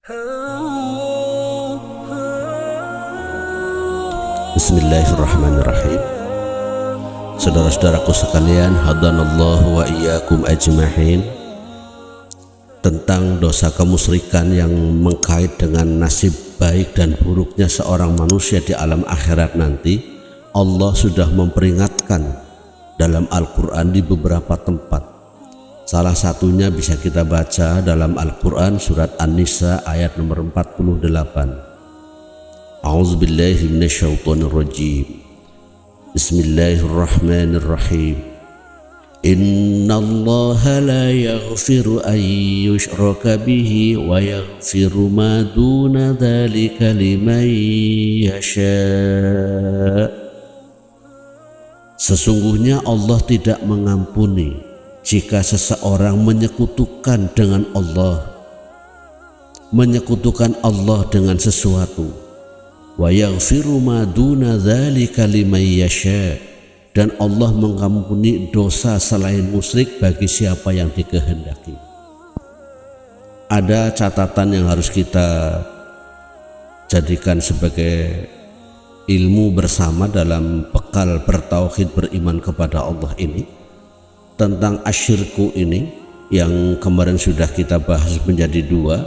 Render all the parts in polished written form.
Bismillahirrahmanirrahim. Saudara-saudaraku sekalian, hadanallahu wa iyyakum ajma'in. Tentang dosa kemusyrikan yang mengkait dengan nasib baik dan buruknya seorang manusia di alam akhirat nanti, Allah sudah memperingatkan dalam Al-Quran di beberapa tempat. Salah satunya bisa kita baca dalam Al-Quran surat An-Nisa ayat nomor 48. A'udzubillahi minasyaitonirrajim. Bismillahirrahmanirrahim. Innallaha la yaghfiru an yushraka bihi wa yaghfiru ma duna dzalika liman yasha. Sesungguhnya Allah tidak mengampuni jika seseorang menyekutukan Allah dengan sesuatu. Wa yaghfiru ma duna dzalika liman yasha, dan Allah mengampuni dosa selain musyrik bagi siapa yang dikehendaki. Ada catatan yang harus kita jadikan sebagai ilmu bersama dalam bekal bertauhid beriman kepada Allah ini, tentang asyirku ini yang kemarin sudah kita bahas menjadi dua.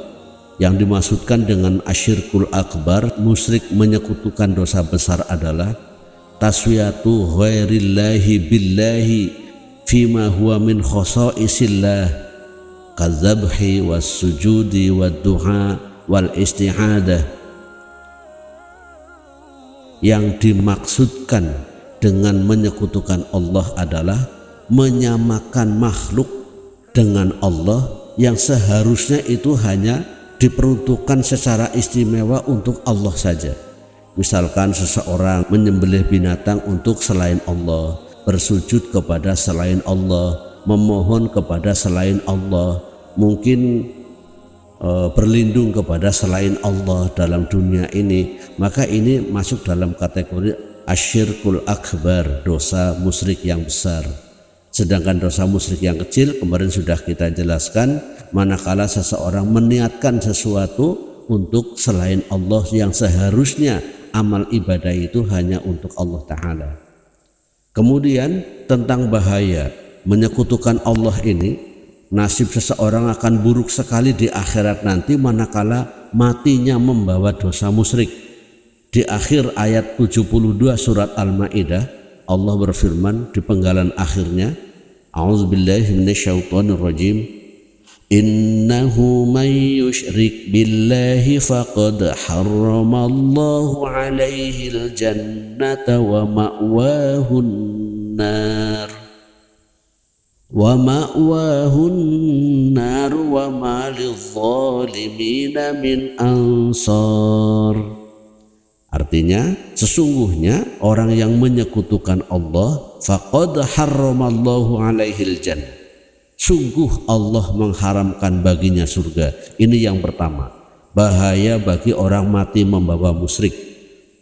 Yang dimaksudkan dengan asyirkul akbar, musyrik menyekutukan dosa besar, adalah taswiyatu ghairillahi billahi fima huwa min khosaisillah kadzabhi was sujudi wad duha wal isti'adah. Yang dimaksudkan dengan menyekutukan Allah adalah menyamakan makhluk dengan Allah yang seharusnya itu hanya diperuntukkan secara istimewa untuk Allah saja. Misalkan seseorang menyembelih binatang untuk selain Allah, bersujud kepada selain Allah, memohon kepada selain Allah, mungkin berlindung kepada selain Allah dalam dunia ini, maka ini masuk dalam kategori asyirkul akbar, dosa musyrik yang besar. Sedangkan dosa musyrik yang kecil kemarin sudah kita jelaskan, manakala seseorang meniatkan sesuatu untuk selain Allah yang seharusnya amal ibadah itu hanya untuk Allah Ta'ala. Kemudian tentang bahaya menyekutukan Allah ini, nasib seseorang akan buruk sekali di akhirat nanti manakala matinya membawa dosa musyrik. Di akhir ayat 72 surat Al-Maidah, Allah berfirman di penggalan akhirnya, a'udzubillahi minasyaitonirrajim, innahu man yusyrik billahi faqad harramallahu alaihi aljannata wa ma'wahun nar wa ma lidzalimina min ansar. Artinya, sesungguhnya orang yang menyekutukan Allah, faqad harramallahu alaihil jannah, sungguh Allah mengharamkan baginya surga. Ini yang pertama, bahaya bagi orang mati membawa musyrik.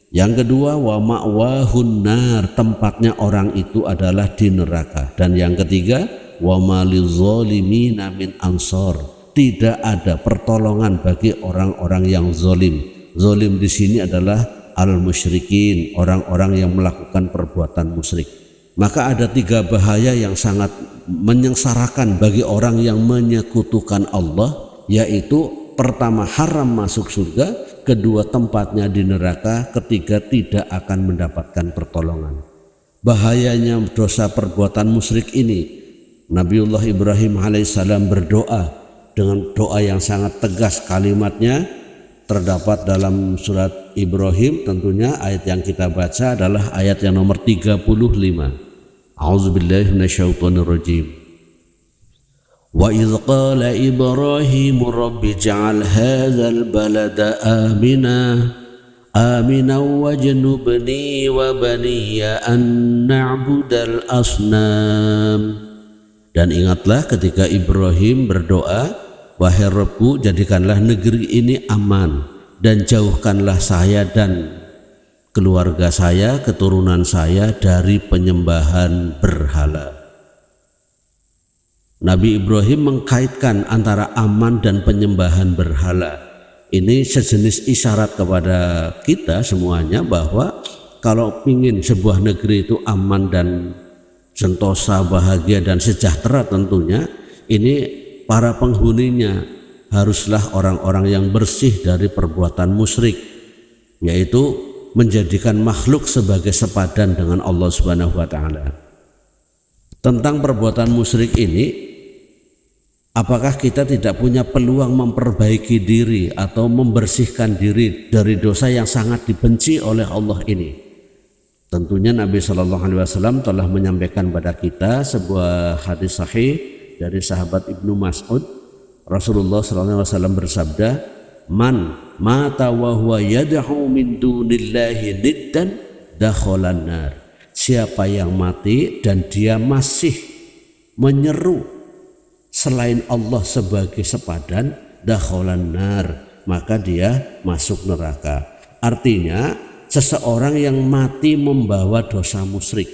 Yang kedua, wa ma'wahun nar, tempatnya orang itu adalah di neraka. Dan yang ketiga, wa ma lidzalimina min ansar, tidak ada pertolongan bagi orang-orang yang zalim. Zalim di sini adalah al-musyrikin, orang-orang yang melakukan perbuatan musyrik. Maka ada tiga bahaya yang sangat menyengsarakan bagi orang yang menyekutukan Allah, yaitu pertama haram masuk surga, kedua tempatnya di neraka, ketiga tidak akan mendapatkan pertolongan. Bahayanya dosa perbuatan musyrik ini, Nabiullah Ibrahim alaihissalam berdoa dengan doa yang sangat tegas, kalimatnya terdapat dalam surat Ibrahim. Tentunya ayat yang kita baca adalah ayat yang nomor 35. A'udzubillahi minasyaitonirrajim. Wa idz qala Ibrahim rabbi ij'al hadzal balada amina wajnubni wa baniya an na'budal asnam. Dan ingatlah ketika Ibrahim berdoa, wahai Rabbku, jadikanlah negeri ini aman dan jauhkanlah saya dan keluarga saya, keturunan saya dari penyembahan berhala. Nabi Ibrahim mengkaitkan antara aman dan penyembahan berhala. Ini sejenis isyarat kepada kita semuanya bahwa kalau ingin sebuah negeri itu aman dan sentosa, bahagia dan sejahtera, tentunya ini para penghuninya haruslah orang-orang yang bersih dari perbuatan musyrik, yaitu menjadikan makhluk sebagai sepadan dengan Allah Subhanahu wa taala. Tentang perbuatan musyrik ini, apakah kita tidak punya peluang memperbaiki diri atau membersihkan diri dari dosa yang sangat dibenci oleh Allah ini? Tentunya Nabi Shallallahu Alaihi Wasallam telah menyampaikan pada kita sebuah hadis sahih dari sahabat Ibnu Mas'ud. Rasulullah Shallallahu Alaihi Wasallam bersabda, "Man mata wa huwa yad'u min dunillahi niddan dakhalan nar." Siapa yang mati dan dia masih menyeru selain Allah sebagai sepadan, dakhalan nar, maka dia masuk neraka. Artinya seseorang yang mati membawa dosa musyrik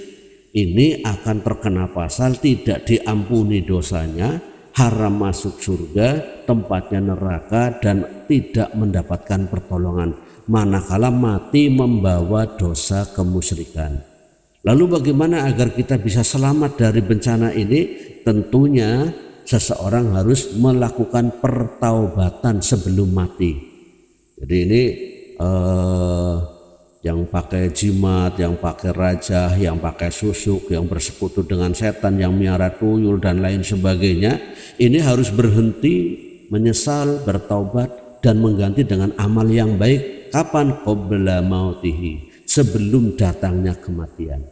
ini akan terkena pasal tidak diampuni dosanya, haram masuk surga, tempatnya neraka, dan tidak mendapatkan pertolongan manakala mati membawa dosa kemusyrikan. Lalu bagaimana agar kita bisa selamat dari bencana ini? Tentunya seseorang harus melakukan pertaubatan sebelum mati. Jadi ini yang pakai jimat, yang pakai rajah, yang pakai susuk, yang bersekutu dengan setan, yang miara tuyul dan lain sebagainya, ini harus berhenti, menyesal, bertaubat dan mengganti dengan amal yang baik. Kapan? Qabla mautihi, sebelum datangnya kematian.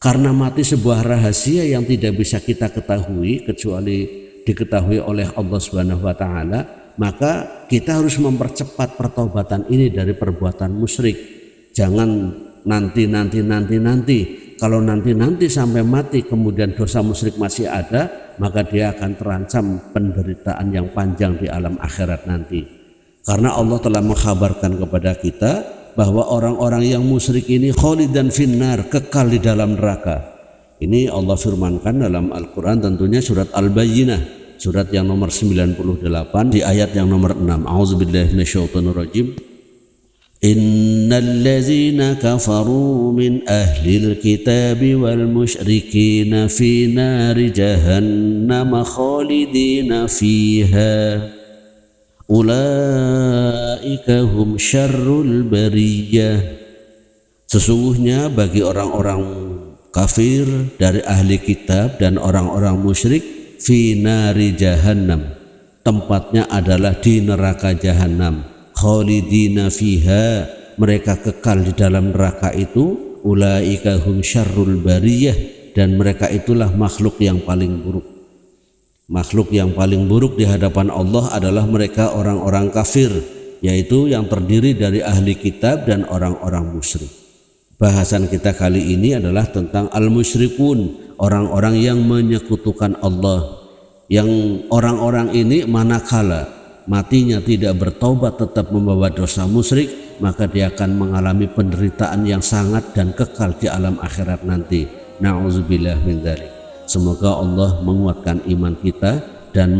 Karena mati sebuah rahasia yang tidak bisa kita ketahui kecuali diketahui oleh Allah Subhanahu wa taala, maka kita harus mempercepat pertaubatan ini dari perbuatan musyrik. Jangan nanti. Kalau nanti sampai mati kemudian dosa musyrik masih ada, maka dia akan terancam penderitaan yang panjang di alam akhirat nanti. Karena Allah telah mengkhabarkan kepada kita bahwa orang-orang yang musyrik ini khalidan finnar, kekal di dalam neraka. Ini Allah firmankan dalam Al-Quran, tentunya surat Al-Bayyinah, surat yang nomor 98 di ayat yang nomor 6. A'udzubillahi minasyaitonirrajim. Innallazina kafaru min ahlil kitabi wal musyrikina fi nari jahannam khalidina fiha ulaika hum syarrul bariyah. Sesungguhnya bagi orang-orang kafir dari ahli kitab dan orang-orang musyrik, fi nari jahannam, tempatnya adalah di neraka jahanam, khalidina fiha, mereka kekal di dalam neraka itu, ulaika hum syarrul bariyah, dan mereka itulah makhluk yang paling buruk. Makhluk yang paling buruk di hadapan Allah adalah mereka orang-orang kafir, yaitu yang terdiri dari ahli kitab dan orang-orang musyrik. Bahasan kita kali ini adalah tentang al-musyrikun, orang-orang yang menyekutukan Allah. Yang orang-orang ini manakala matinya tidak bertaubat tetap membawa dosa musyrik, maka dia akan mengalami penderitaan yang sangat dan kekal di alam akhirat nanti. Na'udzubillah min dzalik. Semoga Allah menguatkan iman kita dan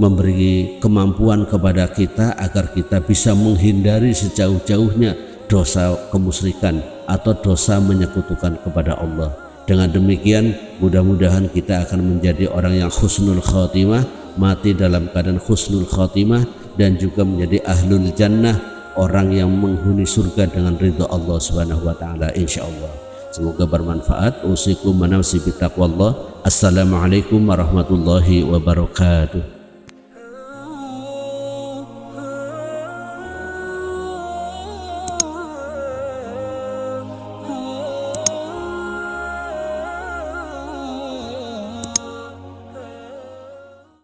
memberi kemampuan kepada kita agar kita bisa menghindari sejauh-jauhnya dosa kemusyrikan atau dosa menyekutukan kepada Allah. Dengan demikian mudah-mudahan kita akan menjadi orang yang husnul khatimah, mati dalam keadaan husnul khatimah, dan juga menjadi ahlul jannah, orang yang menghuni surga dengan ridha Allah Subhanahu wa taala insyaallah. Semoga bermanfaat. Usikum wa nafsi bittaqwallah. Assalamualaikum warahmatullahi wabarakatuh.